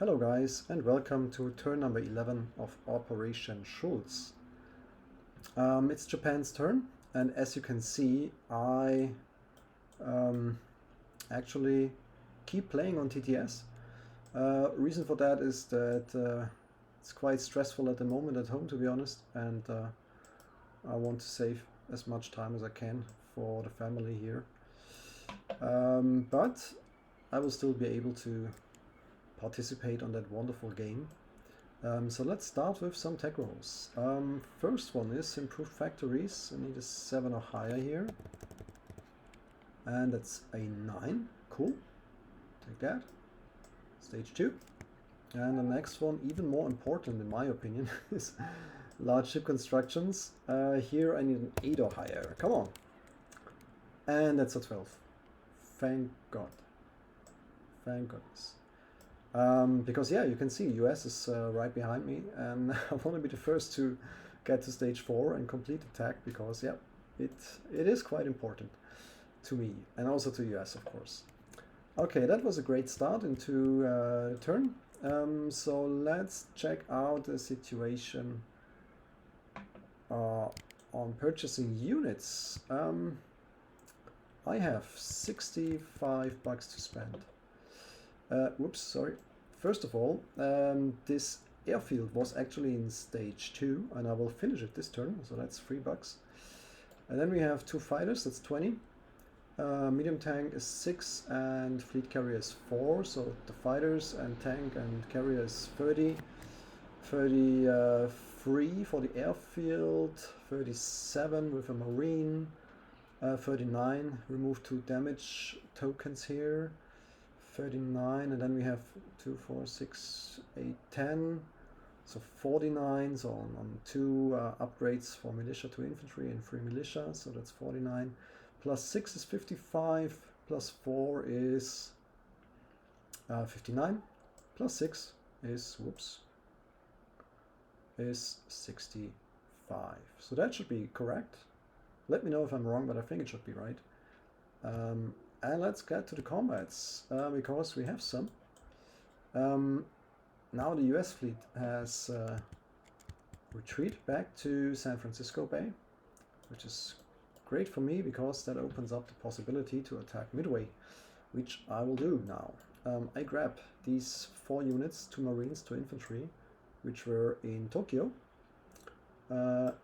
Hello guys, and welcome to turn number 11 of Operation Schultz. It's Japan's turn, and as you can see, I um, actually keep playing on TTS. Reason for that is that it's quite stressful at the moment at home, to be honest, and I want to save as much time as I can for the family here. But I will still be able to participate on that wonderful game. So let's start with some tech rolls. First one is improved factories. I need a 7 or higher here. And that's a 9. Cool. Take that. Stage 2. And the next one, even more important in my opinion, is large ship constructions. Here I need an 8 or higher. Come on. And that's a 12. Thank God. Thank goodness. Because yeah, you can see US is right behind me, and I want to be the first to get to stage 4 and complete attack, because yeah, it is quite important to me and also to US, of course. Okay, that was a great start into turn. So let's check out the situation on purchasing units. I have 65 bucks to spend. Whoops, sorry. First of all, this airfield was actually in stage 2, and I will finish it this turn, so that's 3 bucks. And then we have 2 fighters, that's 20. Medium tank is 6, and fleet carrier is 4, so the fighters and tank and carrier is 30. 33 for the airfield, 37 with a marine, 39, remove 2 damage tokens here. 39, and then we have 2, 4, 6, 8, 10, so 49, so on 2 upgrades for militia to infantry and 3 militia, so that's 49, plus 6 is 55, plus 4 is 59, plus 6 is, whoops, is 65, so that should be correct. Let me know if I'm wrong, but I think it should be right. And let's get to the combats, because we have some. Now the US fleet has retreated back to San Francisco Bay, which is great for me because that opens up the possibility to attack Midway, which I will do now. I grab these 4 units, 2 Marines, 2 infantry, which were in Tokyo. I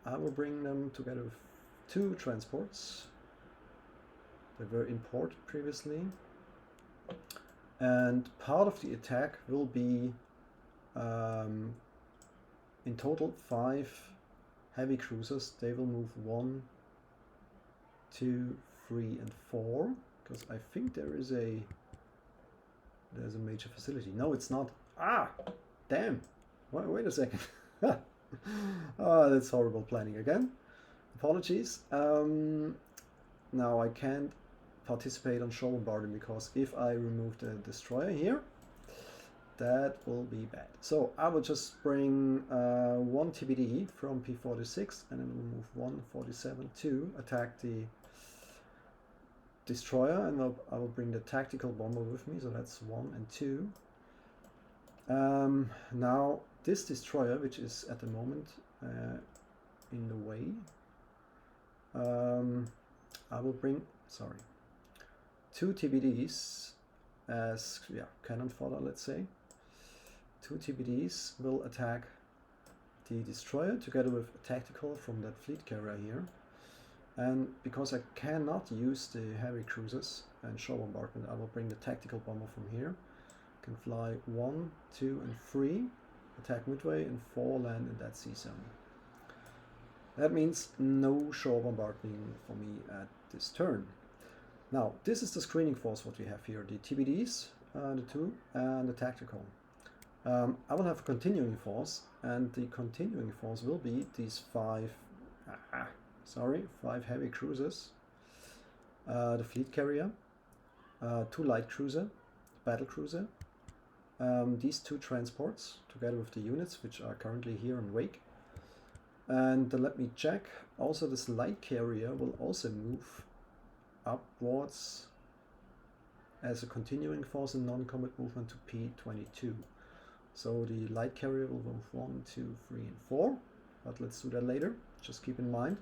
will bring them together with 2 transports. They were imported previously, and part of the attack will be in total 5 heavy cruisers. They will move 1, 2, 3, and 4, because I think there's a major facility. No, it's not. Ah, damn! Wait a second. Oh, that's horrible planning again. Apologies. Now I can't participate on shore bombarding, because if I remove the destroyer here, that will be bad. So I will just bring 1 TBD from P46, and then we'll move 147 to attack the destroyer, and I will bring the tactical bomber with me, so that's 1 and 2. Now this destroyer, which is at the moment in the way, I will bring, 2 TBDs as cannon fodder, let's say. 2 TBDs will attack the destroyer together with a tactical from that fleet carrier here. And because I cannot use the heavy cruisers and shore bombardment, I will bring the tactical bomber from here. Can fly 1, 2, and 3, attack Midway, and 4 land in that sea zone. That means no shore bombarding for me at this turn. Now, this is the screening force what we have here. The TBDs, the 2, and the tactical. I will have a continuing force, and the continuing force will be these 5 heavy cruisers, the fleet carrier, 2 light cruiser, battle cruiser, these 2 transports, together with the units, which are currently here in wake. And let me check, also this light carrier will also move upwards as a continuing force in non-combat movement to P22. So the light carrier will move 1, 2, 3, and 4, but let's do that later. Just keep in mind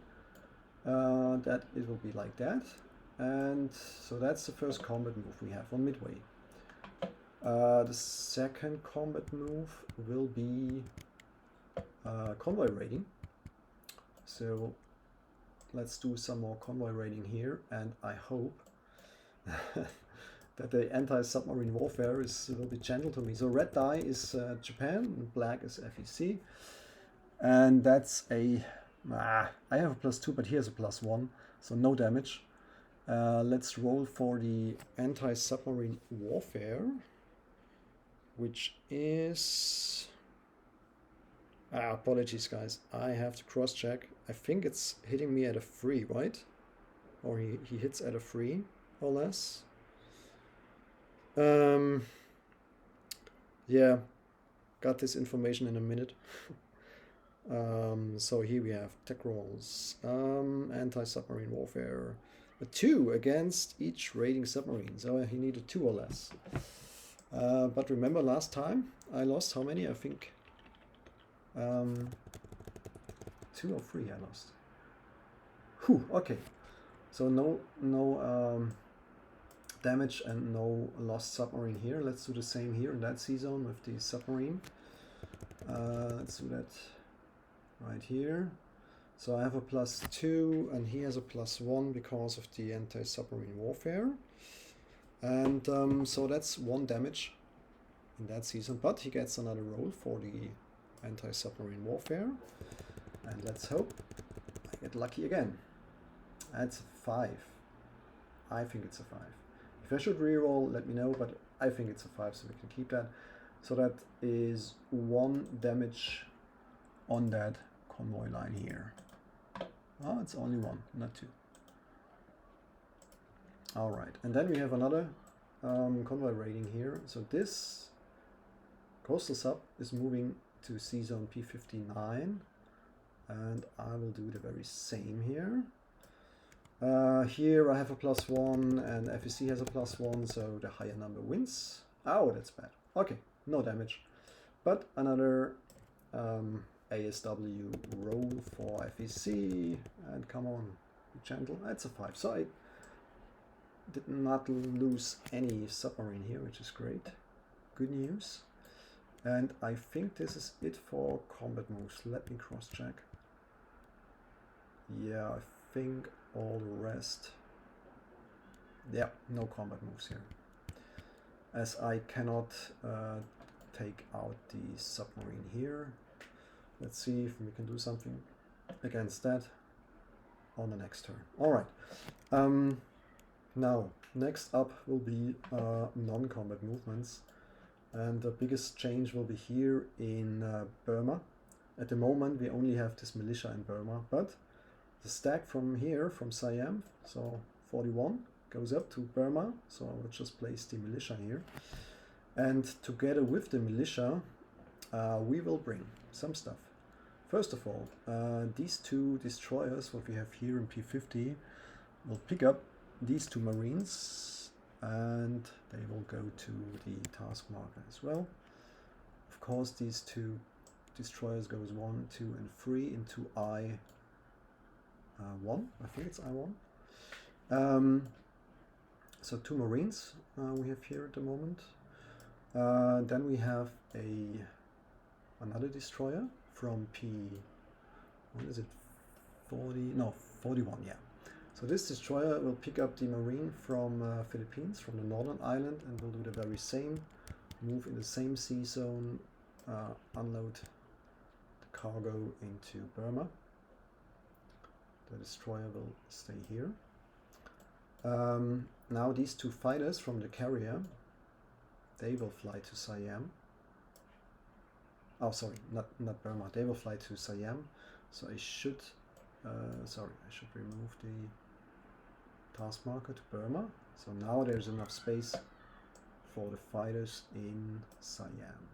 that it will be like that. And so that's the first combat move we have on midway. The second combat move will be convoy raiding. So let's do some more convoy raiding here, and I hope that the anti-submarine warfare will be gentle to me. So red die is Japan, and black is FEC, and that's a I have a +2, but here's a +1, so no damage. Let's roll for the anti-submarine warfare, which is apologies guys, I have to cross-check. I think it's hitting me at a 3, right? Or he hits at a 3 or less. Yeah, got this information in a minute. So here we have tech rolls, anti-submarine warfare, a 2 against each raiding submarine, so he needed 2 or less. But remember last time I lost how many? I think 2 or 3 I lost. Whew, okay, so no damage and no lost submarine here. Let's do the same here in that sea zone with the submarine. Let's do that right here. So I have a +2 and he has a +1 because of the anti-submarine warfare. And so that's 1 damage in that season, but he gets another roll for the anti-submarine warfare. And let's hope I get lucky again. That's a 5. I think it's a 5. If I should reroll, let me know, but I think it's a 5, so we can keep that. So that is 1 damage on that convoy line here. Oh, it's only 1, not 2. Alright, and then we have another convoy raiding here. So this coastal sub is moving to sea zone P59, and I will do the very same here. Here I have a +1 and FEC has a +1, so the higher number wins. Oh, that's bad. Okay, no damage. But another ASW roll for FEC, and come on, be gentle. That's a 5. So I did not lose any submarine here, which is great. Good news. And I think this is it for combat moves. Let me cross-check. Yeah, I think all the rest. Yeah, no combat moves here, as I cannot take out the submarine here. Let's see if we can do something against that on the next turn. Alright, now next up will be non-combat movements, and the biggest change will be here in Burma. At the moment we only have this militia in Burma, but the stack from here, from Siam, so 41, goes up to Burma, so I will just place the militia here. And together with the militia, we will bring some stuff. First of all, these 2 destroyers, what we have here in P50, will pick up these 2 marines, and they will go to the task marker as well. Of course, these 2 destroyers goes 1, 2, and 3 into I1. I think it's I1. So 2 marines we have here at the moment. Then we have another destroyer from what is it, 40? No, 41, yeah. So this destroyer will pick up the marine from Philippines, from the northern island, and will do the very same, move in the same sea zone, unload the cargo into Burma. The destroyer will stay here. Now these 2 fighters from the carrier, they will fly to Siam. Oh, sorry, not Burma. They will fly to Siam. So I should, I should remove the task marker to Burma. So now there's enough space for the fighters in Siam.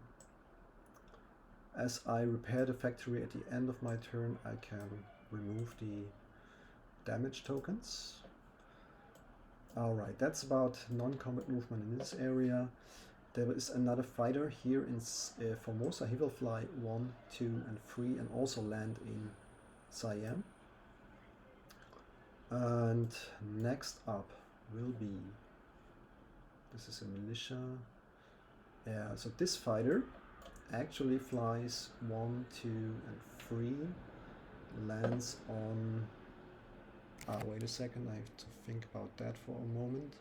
As I repair the factory at the end of my turn, I can remove the damage tokens. Alright, that's about non-combat movement in this area. There is another fighter here in Formosa. He will fly 1, 2, and 3 and also land in Siam. And next up will be, this is a militia. Yeah, so this fighter actually flies 1, 2, and 3, lands on, wait a second, I have to think about that for a moment.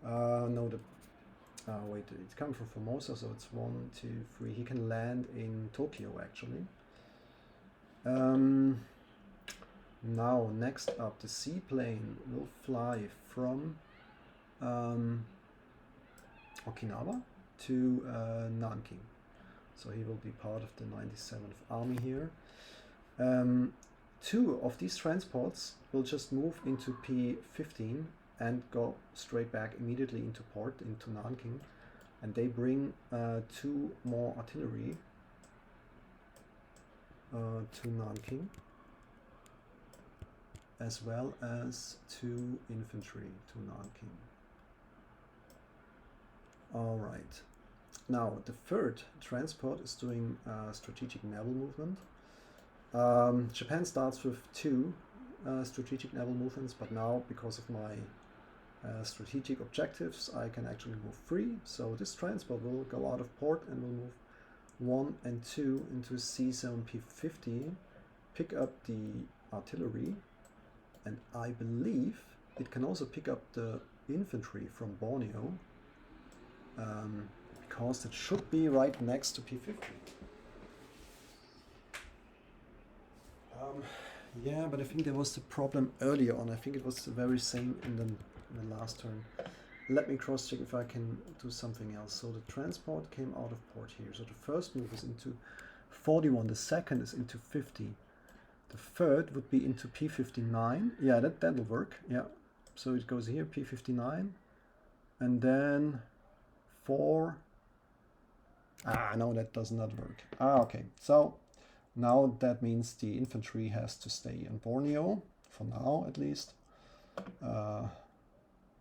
No, wait, it's coming from Formosa, so it's 1, 2, 3. He can land in Tokyo actually. Now, next up, the seaplane will fly from Okinawa to Nanking. So he will be part of the 97th Army here. 2 of these transports will just move into P-15 and go straight back immediately into port, into Nanking. And they bring 2 more artillery to Nanking, as well as 2 infantry to Nanking. Alright, now the 3rd transport is doing strategic naval movement. Japan starts with 2 strategic naval movements, but now because of my strategic objectives I can actually move 3. So this transport will go out of port and will move 1 and 2 into sea zone P50, pick up the artillery, and I believe it can also pick up the infantry from Borneo, because it should be right next to P50. Yeah, but I think there was the problem earlier on. I think it was the very same in the last turn. Let me cross check if I can do something else. So the transport came out of port here. So the first move is into 41, the second is into 50. The third would be into P59. Yeah, that will work. Yeah. So it goes here, P59. And then 4. No, that does not work. Okay. So now that means the infantry has to stay in Borneo, for now at least.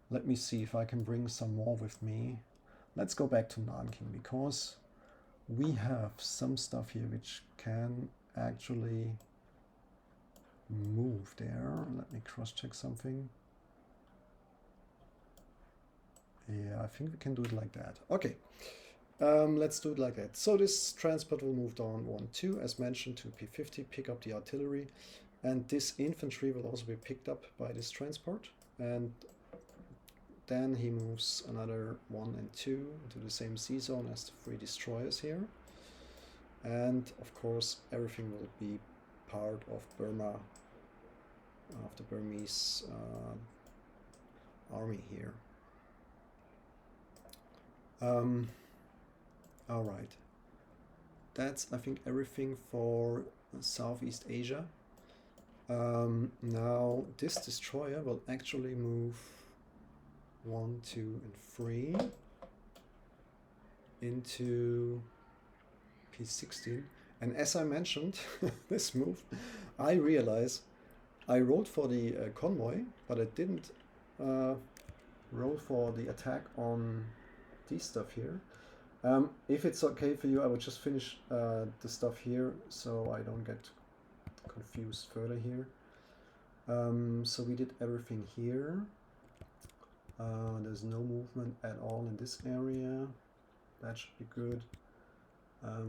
Let me see if I can bring some more with me. Let's go back to Nanking, because we have some stuff here which can actually move there. Let me cross-check something. Yeah, I think we can do it like that. Okay, let's do it like that. So this transport will move down 1, 2, as mentioned, to P50, pick up the artillery. And this infantry will also be picked up by this transport. And then he moves another 1 and 2 into the same sea zone as the 3 destroyers here. And of course, everything will be part of Burma, of the Burmese army here. Alright. That's, I think, everything for Southeast Asia. Now, this destroyer will actually move 1, 2, and 3 into P16. And as I mentioned, this move, I realize I rolled for the convoy, but I didn't roll for the attack on this stuff here. If it's okay for you, I will just finish the stuff here so I don't get confused further here. So we did everything here. There's no movement at all in this area. That should be good.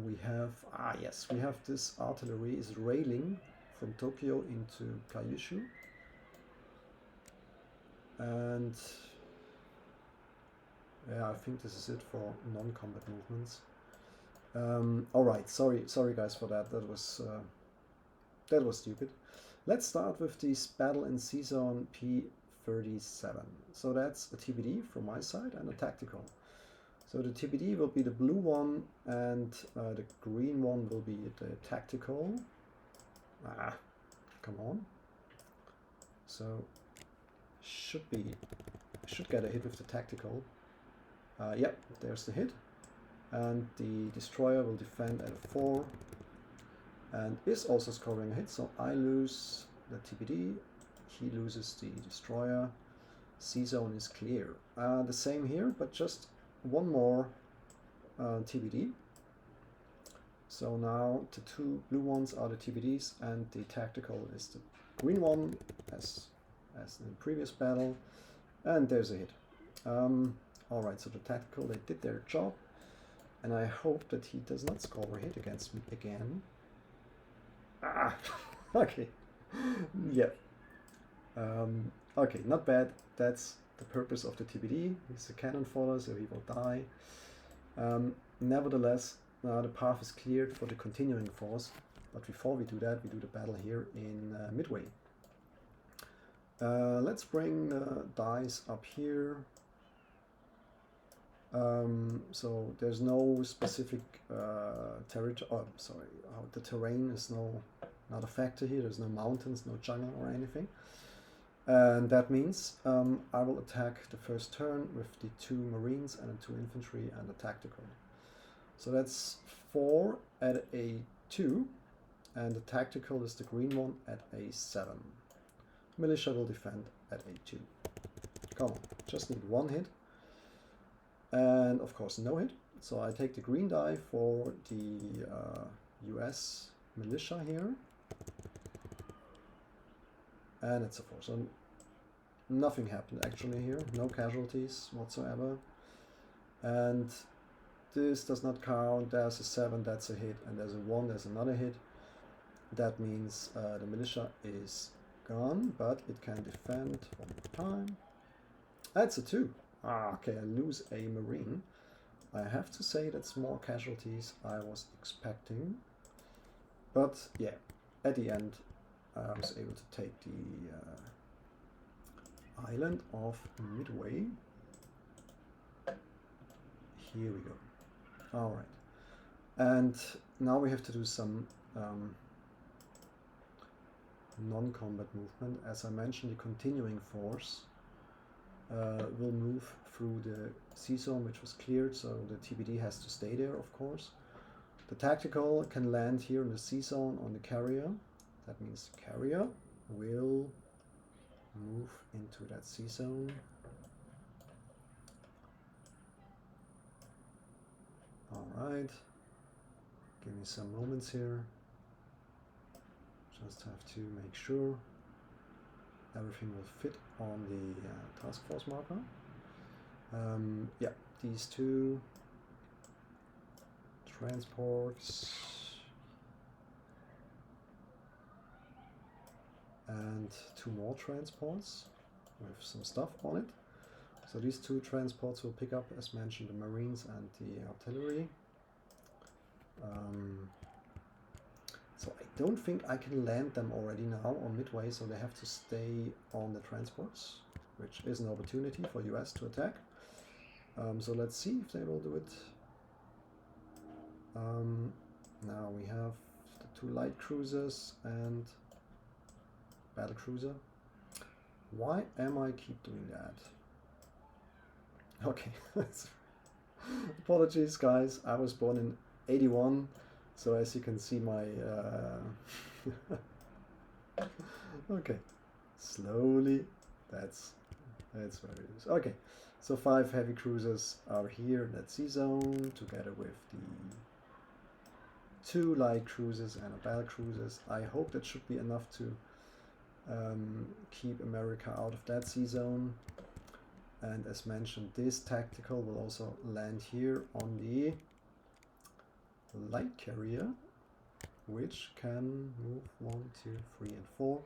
We have, yes, we have this artillery is railing from Tokyo into Kyushu. And yeah, I think this is it for non-combat movements. Alright, sorry guys for that. That was stupid. Let's start with this battle in sea zone P37. So that's a TBD from my side and a tactical. So the TBD will be the blue one, and the green one will be the tactical. Come on. So should get a hit with the tactical. Yep, there's the hit. And the destroyer will defend at a 4. And is also scoring a hit, so I lose the TBD. he loses the destroyer. C-zone is clear. The same here, but just one more TBD. So now the two blue ones are the TBDs, and the tactical is the green one, as in the previous battle. And there's a hit. Alright, so the tactical, they did their job. And I hope that he does not score a hit against me again. Ah, okay. Yeah. Okay, not bad. That's the purpose of the TBD. He's a cannon fodder, so he will die. Nevertheless, now the path is cleared for the continuing force. But before we do that, we do the battle here in Midway. Let's bring the dice up here. So there's no specific territory. Oh, sorry, the terrain is not a factor here. There's no mountains, no jungle or anything. And that means I will attack the first turn with the 2 marines and the 2 infantry and the tactical. So that's 4 at a 2, and the tactical is the green one at a 7. Militia will defend at a 2. Come on, just need 1 hit. And of course no hit. So I take the green die for the US militia here. And it's a 4. So nothing happened actually here. No casualties whatsoever. And this does not count. There's a 7, that's a hit. And there's a 1, there's another hit. That means the militia is gone, but it can defend one more time. That's a 2. Ah, okay, I lose a marine. I have to say that's more casualties I was expecting. But yeah, at the end I was able to take the island of Midway. Here we go. Alright. And now we have to do some non-combat movement. As I mentioned, the continuing force will move through the C-zone, which was cleared, so the TBD has to stay there, of course. The tactical can land here in the C-zone on the carrier. That means the carrier will move into that C-zone. Alright, give me some moments here. Just have to make sure everything will fit on the task force marker. Yeah, these 2 transports and 2 more transports with some stuff on it. So these 2 transports will pick up, as mentioned, the marines and the artillery. So I don't think I can land them already now on Midway, so they have to stay on the transports, which is an opportunity for US to attack. So let's see if they will do it. Now we have the 2 light cruisers and battle cruiser. Why am I keep doing that? Okay, apologies guys, I was born in 81, so as you can see my okay, slowly, that's where it is. Okay, so 5 heavy cruisers are here in that C-zone together with the 2 light cruisers and a battle cruisers. I hope that should be enough to keep America out of that C-zone. And as mentioned, this tactical will also land here on the light carrier, which can move 1, 2, 3, and 4.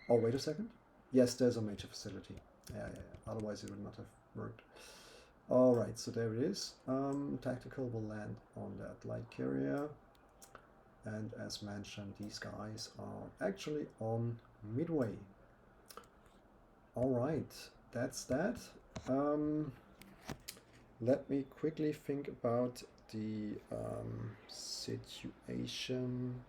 Oh, wait a second. Yes, there's a major facility. Yeah. Otherwise it would not have worked. Alright, so there it is. Tactical will land on that light carrier. And as mentioned, these guys are actually on Midway. Alright, that's that. Let me quickly think about the situation.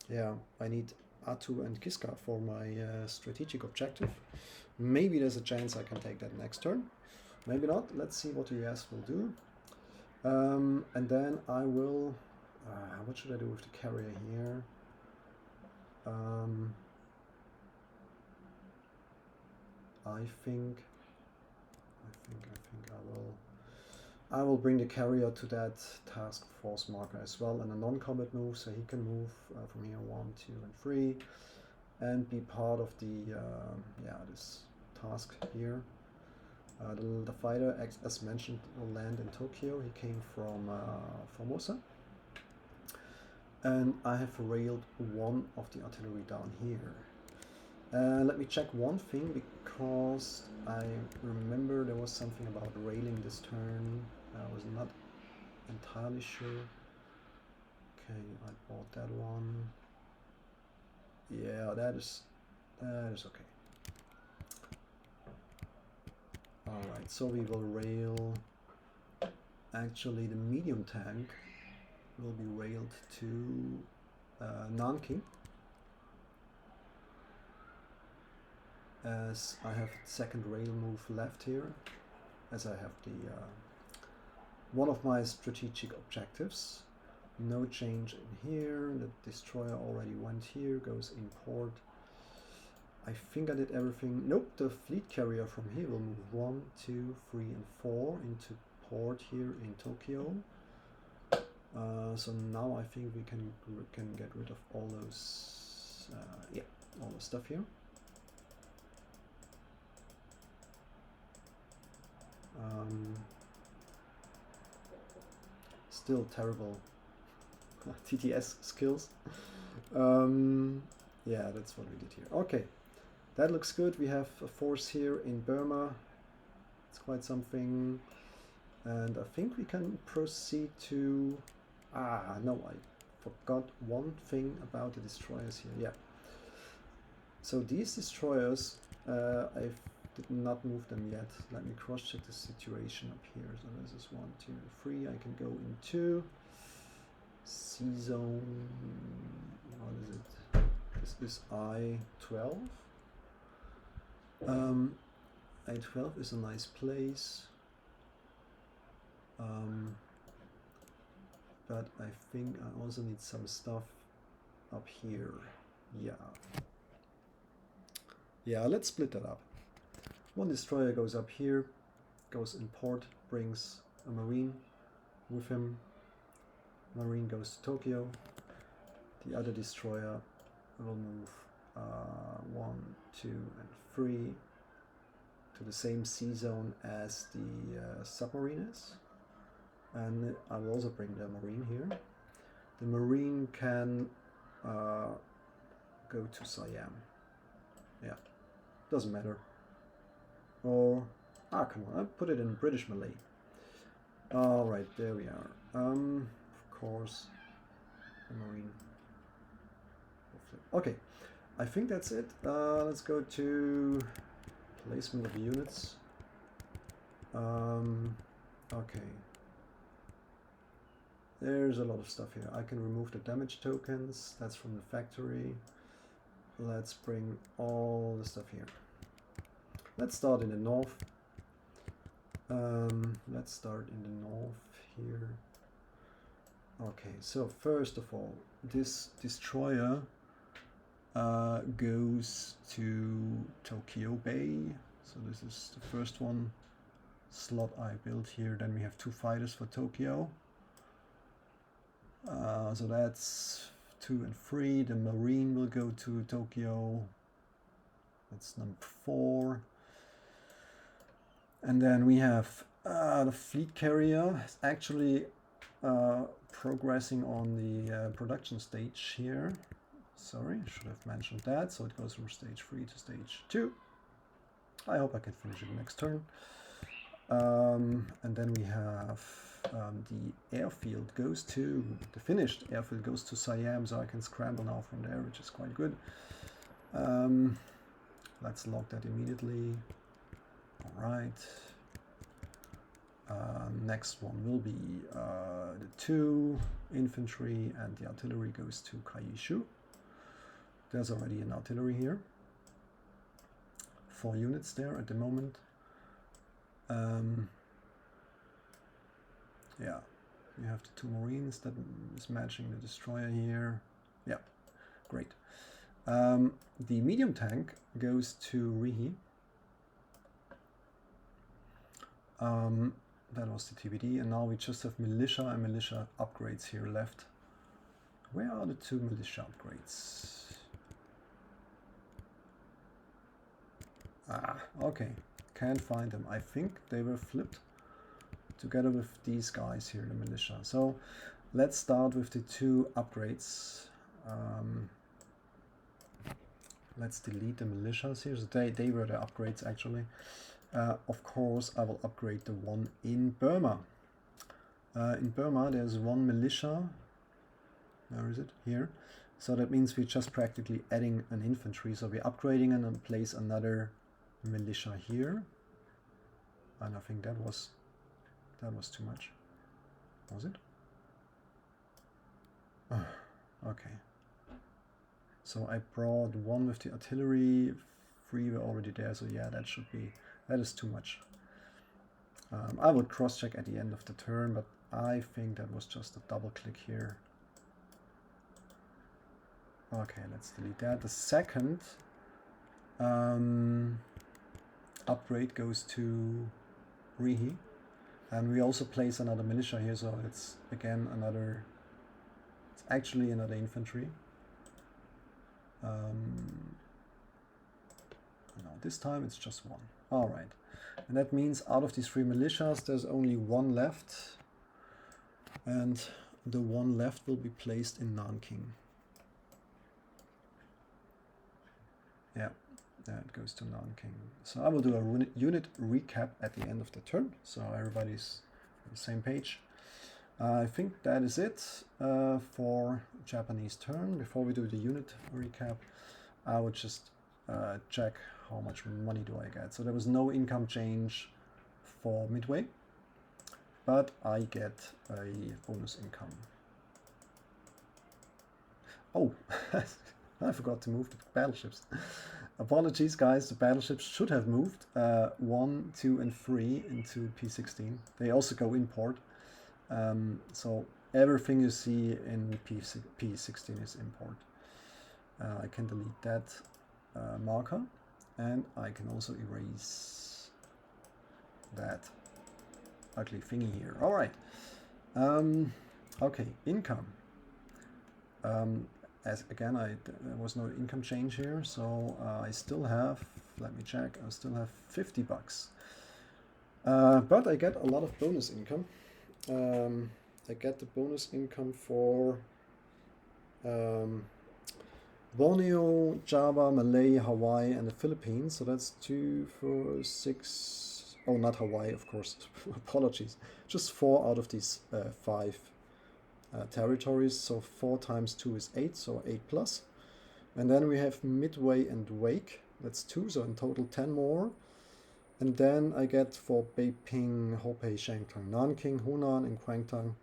Yeah, I need Atu and Kiska for my strategic objective. Maybe there's a chance I can take that next turn. Maybe not. Let's see what the US will do. And then I will, what should I do with the carrier here? I think I will bring the carrier to that task force marker as well, and a non-combat move, so he can move from here 1, 2, and 3, and be part of the this task here. The fighter, as mentioned, will land in Tokyo. He came from Formosa, and I have railed one of the artillery down here. Let me check one thing, because I remember there was something about railing this turn. I was not entirely sure. Okay, I bought that one. Yeah, that is okay. Alright, so we will rail. Actually, the medium tank will be railed to Nanking, as I have second rail move left here, as I have the one of my strategic objectives. No change in here. The destroyer already went here, goes in port. I think I did everything. Nope, the fleet carrier from here will move 1, 2, 3, and 4 into port here in Tokyo. So now I think we can get rid of all those, all the stuff here. Still terrible TTS skills. Yeah, that's what we did here. Okay, that looks good. We have a force here in Burma. It's quite something. And I think we can proceed to... no, I forgot one thing about the destroyers here. Yeah. So these destroyers, I did not move them yet. Let me cross-check the situation up here. So this is 1, 2, 3. I can go into C zone. What is it? This is I-12. I-12 is a nice place. But I think I also need some stuff up here. Yeah, let's split that up. One destroyer goes up here, goes in port, brings a marine with him. Marine goes to Tokyo. The other destroyer will move 1, 2, and 3 to the same sea zone as the submarine is. And I will also bring the marine here. The marine can go to Siam. Yeah, doesn't matter. Or, come on, I put it in British Malay. Alright, there we are. Of course, the marine. Okay, I think that's it. Let's go to placement of units. Okay. There's a lot of stuff here. I can remove the damage tokens. That's from the factory. Let's bring all the stuff here. Let's start in the north. Let's start in the north here. Okay, so first of all, this destroyer goes to Tokyo Bay. So this is the first one slot I built here. Then we have 2 fighters for Tokyo. So that's 2 and 3. The marine will go to Tokyo. That's number 4. And then we have the fleet carrier. It's actually progressing on the production stage here. Sorry, I should have mentioned that. So it goes from stage 3 to stage 2. I hope I can finish it next turn. And then we have the airfield goes to, the finished airfield goes to Siam, so I can scramble now from there, which is quite good. Let's log that immediately. Alright. Next one will be the 2 infantry, and the artillery goes to Kaishu. There's already an artillery here. 4 units there at the moment. Yeah, We have the 2 Marines that is matching the destroyer here. Yeah, great. The medium tank goes to Rihi. That was the TBD, and now we just have militia and militia upgrades here left. Where are the 2 militia upgrades? Ah, okay. Can't find them. I think they were flipped together with these guys here, the militia. So let's start with the 2 upgrades. Let's delete the militias here. So they were the upgrades actually. Of course, I will upgrade the one in Burma. In Burma, there's 1 militia. Where is it? Here. So that means we're just practically adding an infantry. So we're upgrading and then place another militia here. And I think that was too much. Was it? Okay. So I brought 1 with the artillery. 3 were already there. So yeah, that is too much. I will cross-check at the end of the turn, but I think that was just a double click here. Okay, let's delete that. The second upgrade goes to Rihi, and we also place another militia here, so it's again another, it's actually another infantry. No, this time it's just 1. All right, and that means out of these 3 militias, there's only 1 left, and the 1 left will be placed in Nanking. Yeah, that goes to Nanking. So I will do a unit recap at the end of the turn, so everybody's on the same page. I think that is it for Japanese turn. Before we do the unit recap, I would just check how much money do I get. So there was no income change for Midway, but I get a bonus income. Oh, I forgot to move the battleships. Apologies, guys. The battleships should have moved 1, 2, and 3 into P16. They also go in port. So everything you see in P16 is import. I can delete that marker, and I can also erase that ugly thingy here. All right. Okay, income. As again, there was no income change here, so I still have, let me check, I still have 50 bucks. But I get a lot of bonus income. I get the bonus income for Borneo, Java, Malay, Hawaii, and the Philippines. So that's 2, 4, 6. Oh, not Hawaii, of course. Apologies. Just 4 out of these 5 territories. So 4 times 2 is 8, so 8 plus. And then we have Midway and Wake. That's 2, so in total 10 more. And then I get for Beiping, Hopei, Shangtang, Nanking, Hunan, and Kwangtung.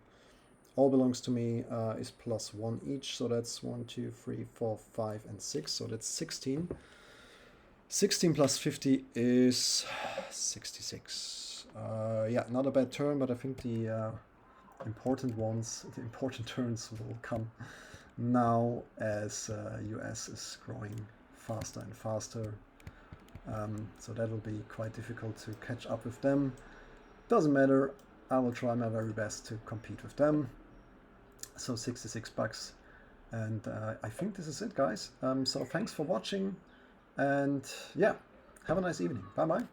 All belongs to me, is +1 each. So that's 1, 2, 3, 4, 5, and 6. So that's 16. 16 plus 50 is 66. Yeah, not a bad turn, but I think the important ones, the important turns will come now as US is growing faster and faster. So that will be quite difficult to catch up with them. Doesn't matter, I will try my very best to compete with them. So 66 bucks, and I think this is it, guys. So thanks for watching, and yeah, have a nice evening. Bye bye.